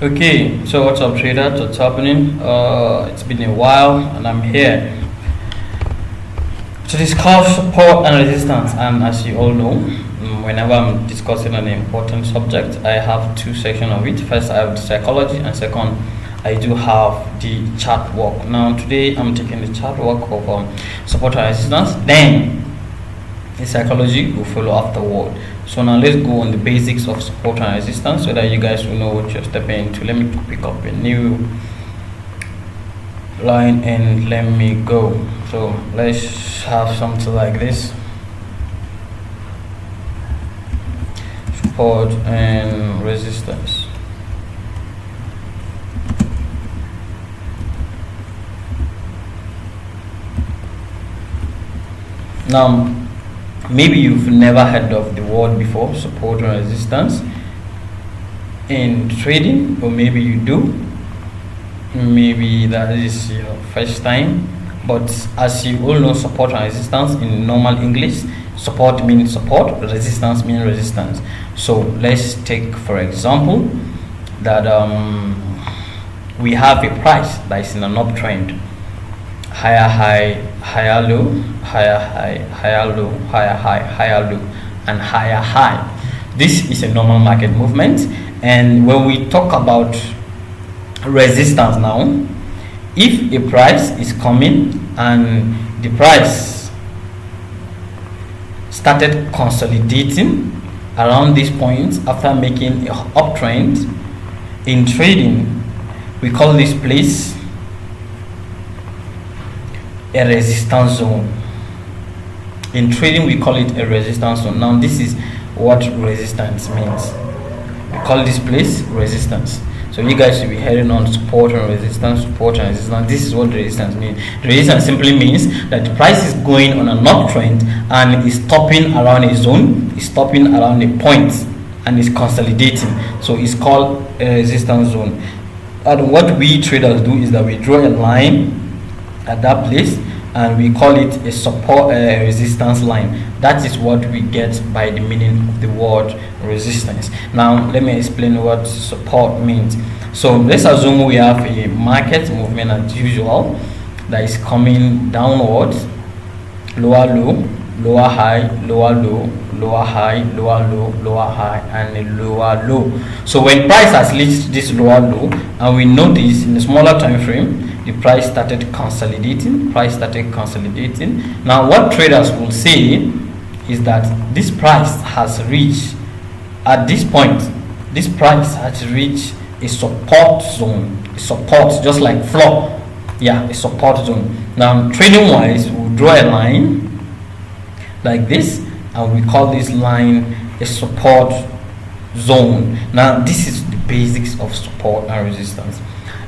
Okay, so what's up, traders? What's happening? It's been a while, and I'm here to discuss support and resistance. And as you all know, whenever I'm discussing an important subject, I have two sections of it. First, I have the psychology, and second, I do have the chart work. Now, today I'm taking the chart work of support and resistance. Then, the psychology will follow afterward. So now let's go on the basics of support and resistance so that you guys will know what you're stepping into. Let me pick up a new line and let me go. So let's have something like this: support and resistance. Now, maybe you've never heard of the word before, support and resistance, in trading, or maybe you do. Maybe that is your first time. But as you all know, support and resistance in normal English, support means support, resistance means resistance. So let's take, for example, that we have a price that is in an uptrend: higher high, higher low, higher high, higher low, higher high, higher low, and higher high. This is a normal market movement. And when we talk about resistance now, if a price is coming and the price started consolidating around this point after making an uptrend, in trading we call this place a resistance zone. In trading we call it a resistance zone. Now this is what resistance means. We call this place resistance. So you guys should be heading on support and resistance, support and resistance. This is what resistance means. Resistance simply means that the price is going on an uptrend and is stopping around a zone, is stopping around a point, and is consolidating. So it's called a resistance zone. And what we traders do is that we draw a line at that place and we call it a support resistance line. That is what we get by the meaning of the word resistance. Now let me explain what support means. So let's assume we have a market movement as usual that is coming downwards: lower low, lower high, lower low, lower high, lower low, lower high, and a lower low. So when price has reached this lower low, and we notice in a smaller time frame the price started consolidating, now what traders will say is that this price has reached, at this point this price has reached a support zone, a support, just like floor, a support zone. Now trading wise, we'll draw a line like this and we call this line a support zone. Now this is the basics of support and resistance.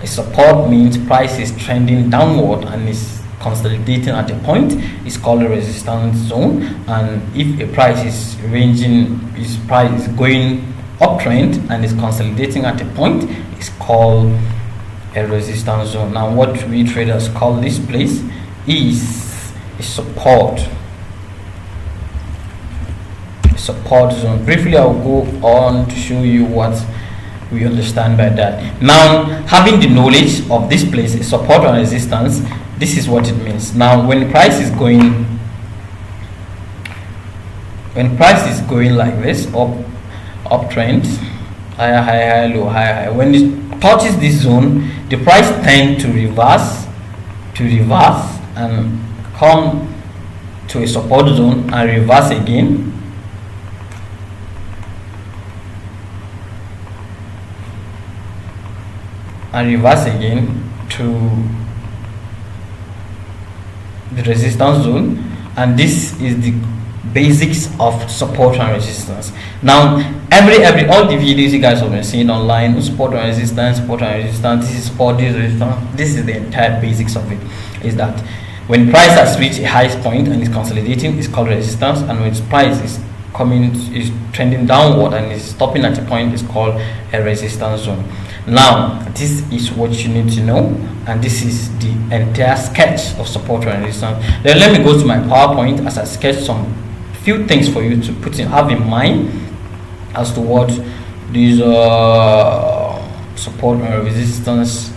A support means price is trending downward and is consolidating at a point, is called a resistance zone. And if a price is ranging, price is going uptrend and is consolidating at a point, is called a resistance zone. Now what we traders call this place is a support zone. Briefly, I'll go on to show you what we understand by that. Now, having the knowledge of this place, a support and resistance, this is what it means. Now when the price is going like this, uptrend, higher high, higher low, higher high, when it touches this zone, the price tends to reverse and come to a support zone and reverse again, to the resistance zone. And this is the basics of support and resistance. Now all the videos you guys have been seeing online, support and resistance, this is support, this is resistance, this is the entire basics of it. Is that when price has reached a highest point and is consolidating, is called resistance, and when its price is trending downward and is stopping at a point, is called a resistance zone. Now this is what you need to know, and this is the entire sketch of support and resistance. Then let me go to my PowerPoint as I sketch some few things for you to have in mind as to what these support and resistance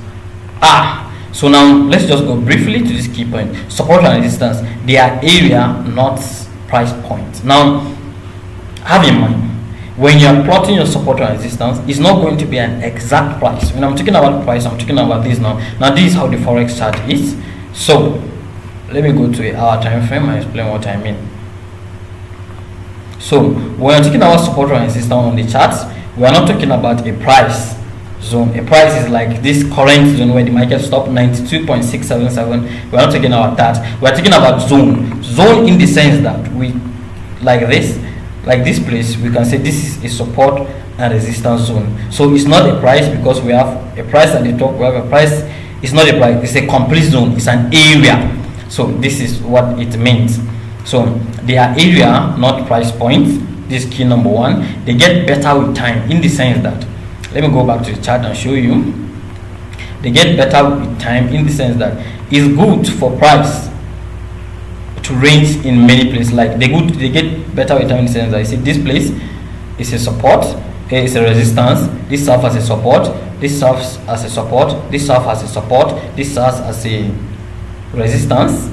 are. So now let's just go briefly to this key point. Support and resistance, they are area, not price point. Now have in mind, when you are plotting your support and resistance, it's not going to be an exact price. When I'm talking about price, I'm talking about this now. Now this is how the forex chart is. So let me go to an hour time frame and explain what I mean. So when we're talking about support and resistance on the charts, we are not talking about a price zone. A price is like this current zone where the market stopped 92.677. We're not talking about that. We're talking about zone in the sense that we, like this place, we can say this is a support and resistance zone. So it's not a price, because we have a price at the top, we have a price. It's not a price, it's a complete zone, it's an area. So this is what it means. So they are area, not price points. This is key number one. They get better with time, in the sense that, let me go back to the chart and show you. They get better with time, in the sense that it's good for price to range in many places. Like they get better with time, in the sense that you see this place is a support, it's a resistance, this serves as a support, this serves as a support, this serves as a support, this serves as a resistance,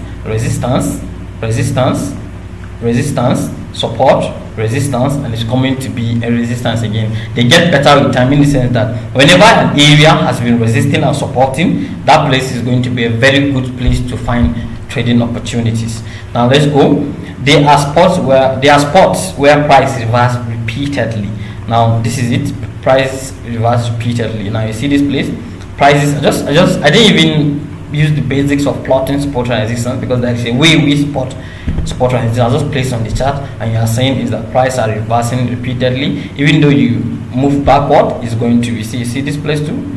support, resistance, and it's coming to be a resistance again. They get better with time, in the sense that whenever an area has been resisting and supporting, that place is going to be a very good place to find trading opportunities. Now let's go. There are spots where price reverse repeatedly. Now this is it. Price reverse repeatedly. Now you see this place. Prices. I didn't even use the basics of plotting support and resistance, because there is a way we spot support and resistance. I'll just place on the chart, and you are saying is that price are reversing repeatedly. Even though you move backward, it's going to be, see this place too.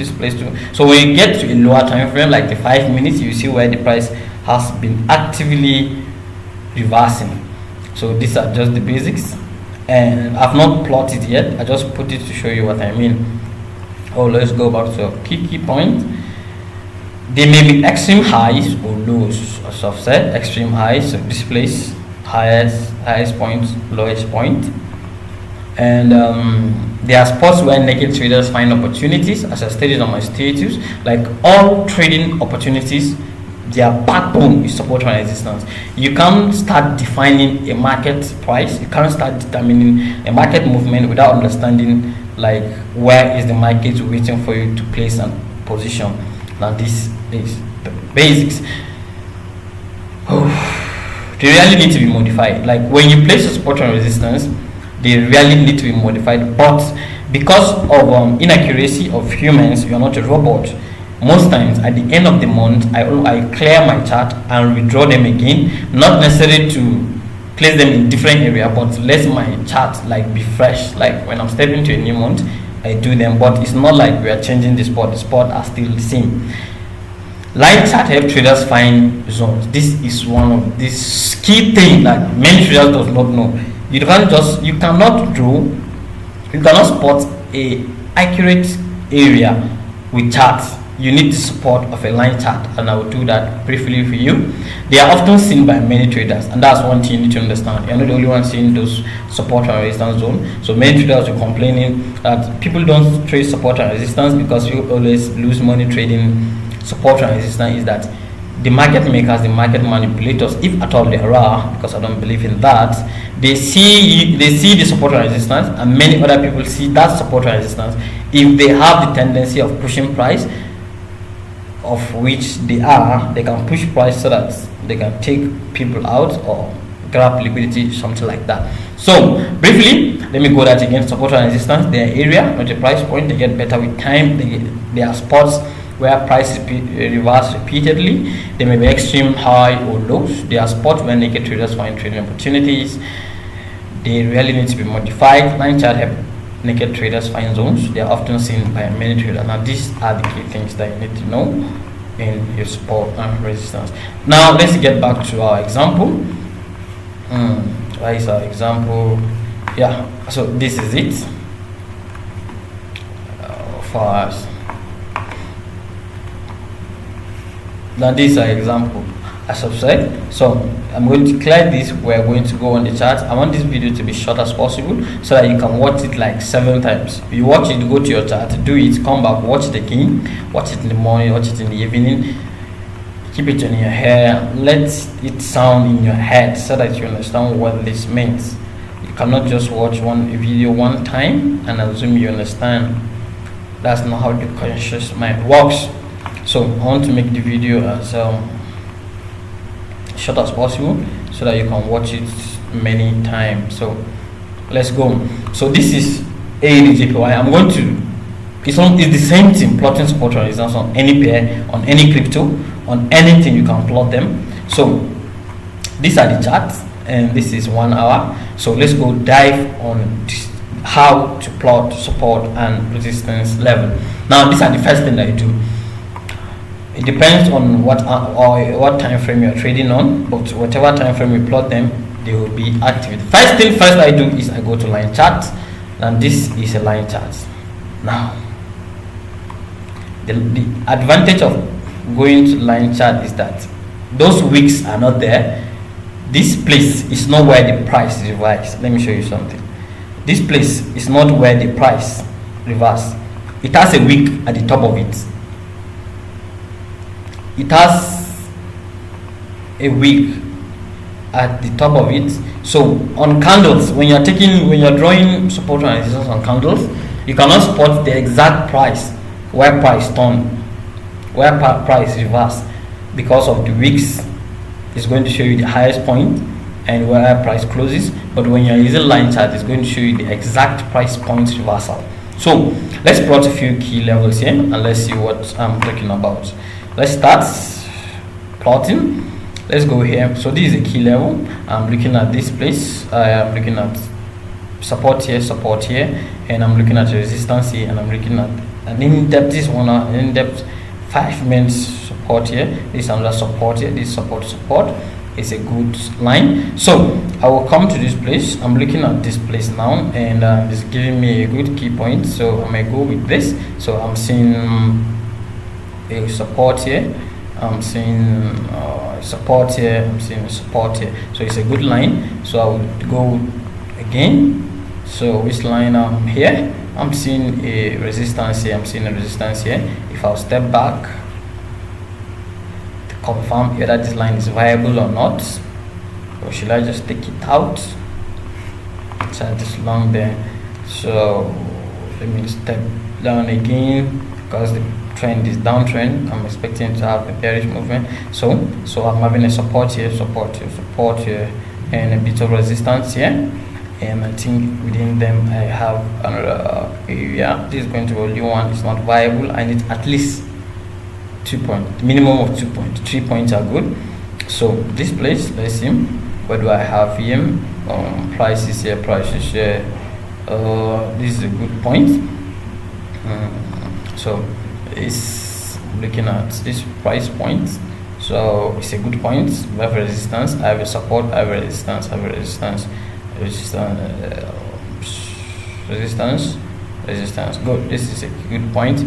So when you get to a lower time frame, like the 5 minutes, you see where the price has been actively reversing. So these are just the basics, and I've not plotted yet. I just put it to show you what I mean. Oh, let's go back to a key point. They may be extreme highs or lows, as I've said. Extreme highs, so this place, highest point, lowest point. And there are spots where naked traders find opportunities, as I stated on my status. Like all trading opportunities, their backbone is support and resistance. You can't start defining a market price, you can't start determining a market movement without understanding like where is the market waiting for you to place and position. Now this is the basics. They really need to be modified. Like when you place a support and resistance, they really need to be modified, but because of inaccuracy of humans, you are not a robot. Most times at the end of the month, I clear my chart and redraw them again, not necessarily to place them in different area, but let my chart like be fresh. Like when I'm stepping to a new month, I do them, but it's not like we are changing the spot are still the same. Line chart help traders find zones. This is one of this key thing that many traders does not know. You cannot spot a accurate area with charts. You need the support of a line chart, and I will do that briefly for you. They are often seen by many traders, and that's one thing you need to understand. You're not the only one seeing those support and resistance zone. So many traders are complaining that people don't trade support and resistance because you always lose money trading support and resistance. Is that the market makers, the market manipulators, if at all there are, because I don't believe in that, they see the support and resistance, and many other people see that support and resistance. If they have the tendency of pushing price, of which they can push price so that they can take people out or grab liquidity, something like that. So briefly, let me go that again. Support and resistance, they are area, not a price point. They get better with time. They are spots where prices reverse repeatedly. They may be extreme high or lows. They are spots where naked traders find trading opportunities. They really need to be modified. Line chart help naked traders find zones. They are often seen by many traders. Now these are the key things that you need to know in your support and resistance. Now let's get back to our example. Where is our example? Yeah, so this is it for us. Now this is our example. as I've said. So I'm going to clear this. We're going to go on the chart. I want this video to be short as possible so that you can watch it like 7 times. You watch it, go to your chart, do it, come back, watch it again, watch it in the morning, watch it in the evening, keep it in your hair, let it sound in your head so that you understand what this means. You cannot just watch one video one time and assume you understand. That's not how the conscious mind works. So I want to make the video as short as possible so that you can watch it many times. So let's go. So this is AEDJPY. I'm going to, it's the same thing, plotting support and resistance on any pair, on any crypto, on anything. You can plot them. So these are the charts and this is 1 hour. So let's go dive on how to plot support and resistance level. Now these are the first thing that I do. It depends on what time frame you're trading on, but whatever time frame you plot them, they will be active. First thing first I do is I go to line chart, and this is a line chart. Now the advantage of going to line chart is that those wicks are not there. This place is not where the price reverses. Let me show you something. This place is not where the price reverses. It has a wick at the top of it. It has a wick at the top of it. So on candles, when you're drawing support and resistance on candles, you cannot spot the exact price where price turn, where price reverse, because of the wicks. It's going to show you the highest point and where price closes. But when you're using line chart, it's going to show you the exact price point reversal. So let's plot a few key levels here and let's see what I'm talking about. Let's start plotting. Let's go here. So this is a key level. I'm looking at this place. I am looking at support here, and I'm looking at resistance here, and I'm looking at an in-depth, this one, an in-depth 5 minutes support here. This is another support here. This support is a good line. So I will come to this place. I'm looking at this place now, and it's giving me a good key point. So I may go with this. So I'm seeing a support here, I'm seeing support here, I'm seeing support here. So it's a good line. So I would go again. So which line I'm here? I'm seeing a resistance here, I'm seeing a resistance here. If I'll step back to confirm whether this line is viable or not, or should I just take it out? So this long there. So let me step down again because the trend is downtrend. I'm expecting to have a bearish movement. So I'm having a support here, and a bit of resistance here. And I think within them I have another area. This is going to be only one. It's not viable. I need at least 2 points, minimum of 2 points. 3 points are good. So this place, let's see. Where do I have here? Prices here. This is a good point. So it's looking at this price point. So it's a good point. I have resistance. I have a support. I have a resistance. I have a resistance. Resistance. Good. This is a good point.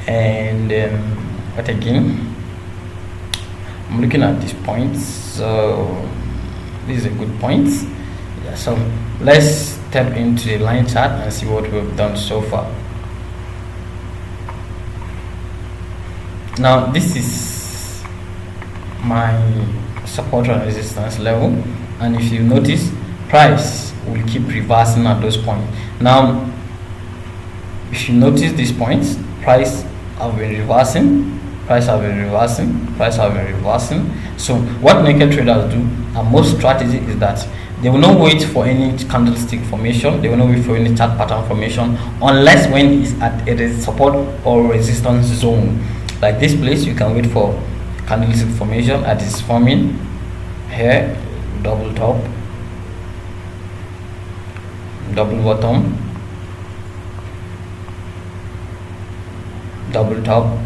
And but again, I'm looking at this point. So this is a good point. Yeah. So let's step into the line chart and see what we've done so far. Now this is my support and resistance level, and if you notice, price will keep reversing at those points. Now if you notice these points, price have been reversing. So what naked traders do, and most strategy, is that they will not wait for any candlestick formation, they will not wait for any chart pattern formation unless when it's at a support or resistance zone. Like this place, you can wait for candlestick formation as it's forming here, double top, double bottom, double top,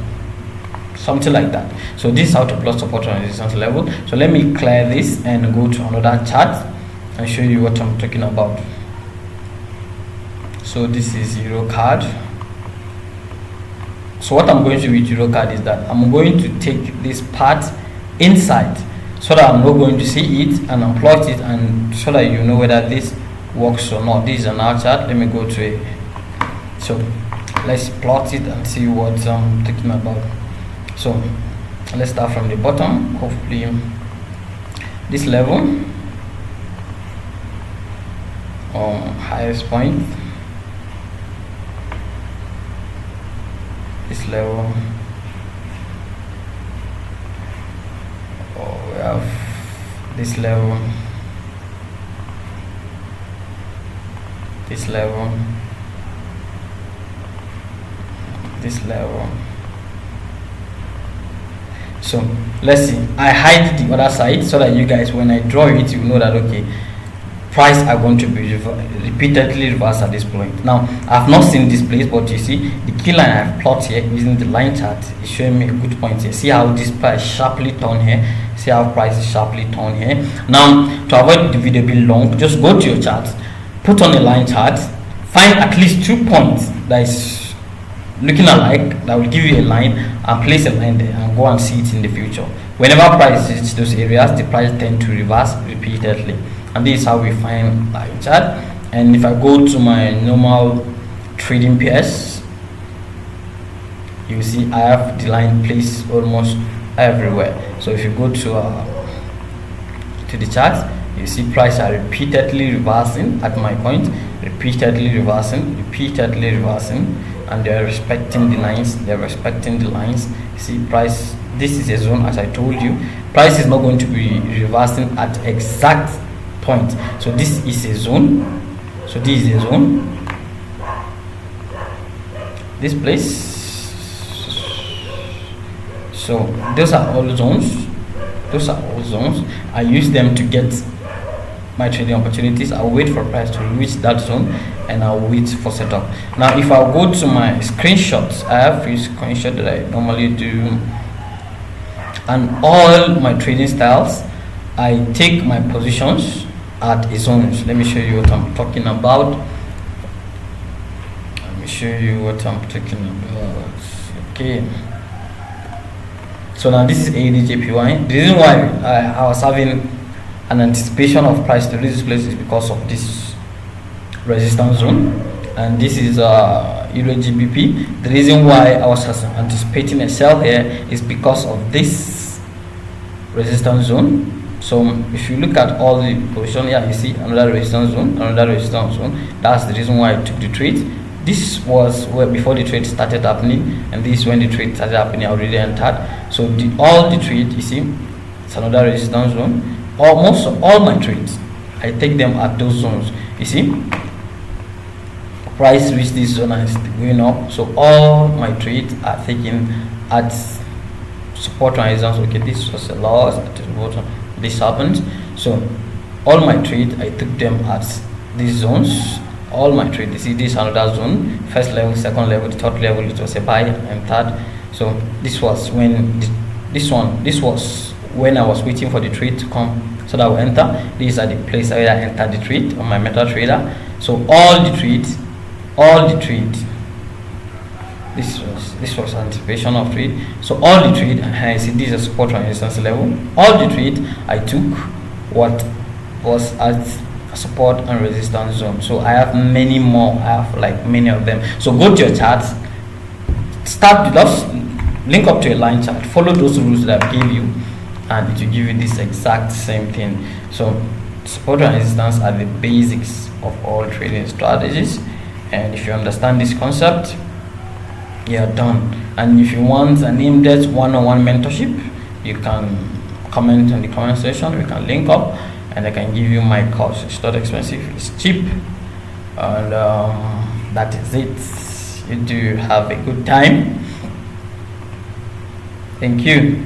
something like that. So this is how to plot support and resistance level. So let me clear this and go to another chart and show you what I'm talking about. So this is Euro card. So what I'm going to do with Euro card is that I'm going to take this part inside. so that I'm not going to see it and unplot it, and so that you know whether this works or not. This is an R chart. Let me go to it. So let's plot it and see what I'm talking about. So let's start from the bottom. Hopefully this level, highest point, this level, we have this level, this level, this level. So let's see, I hide the other side so that you guys, when I draw it, you know that okay, price are going to be repeatedly reversed at this point. Now I've not seen this place, but you see the key line I've plotted here using the line chart is showing me a good point here. See how this price sharply turned here, see how price is sharply turned here. Now to avoid the video being long, just go to your chart, put on a line chart, find at least 2 points that is looking alike, that will give you a line, and place a line there and go and see it in the future. Whenever price reaches those areas, the price tend to reverse repeatedly, and this is how we find line chart. And if I go to my normal trading pairs, you see I have the line placed almost everywhere. So if you go to the chart, you see price are repeatedly reversing at my point, repeatedly reversing, and they are respecting the lines. You see price, this is a zone, as I told you. Price is not going to be reversing at exact point. So this is a zone. So this is a zone. This place. So those are all zones. I use them to get my trading opportunities. I'll wait for price to reach that zone and I'll wait for setup. Now if I go to my screenshots, I have a screenshot that I normally do, and all my trading styles, I take my positions at a zones. Let me show you what I'm talking about. Okay, so now this is ADJPY. The reason why I was having an anticipation of price to reach this place is because of this resistance zone, and this is Euro GBP. The reason why I was anticipating a sell here is because of this resistance zone. So if you look at all the position here, you see another resistance zone. That's the reason why I took the trade. This was where before the trade started happening, and this is when the trade started happening. I already entered. So all the trade, you see, it's another resistance zone. Almost all my trades, I take them at those zones. You see, price reached this zone and is going up. So all my trades are taken at support and resistance. Okay, this was a loss at the bottom. This happened. So all my trades, I took them at these zones. All my trades. You see, this another zone. First level, second level, the third level. It was a buy and third. So this was when this was when I was waiting for the trade to come so that I will enter. These are the place where I entered the trade on my MetaTrader. So all the trade, this was anticipation of trade. So all the trade, I see this is support and resistance level. All the trade I took what was at support and resistance zone. So I have many more. I have like many of them. So go to your charts, start with us, link up to a line chart, follow those rules that I gave you, and it will give you this exact same thing. So support and resistance are the basics of all trading strategies, and if you understand this concept, you're done. And if you want an in-depth one-on-one mentorship, you can comment in the comment section. We can link up and I can give you my course. It's not expensive, it's cheap, and that is it. You do have a good time. Thank you.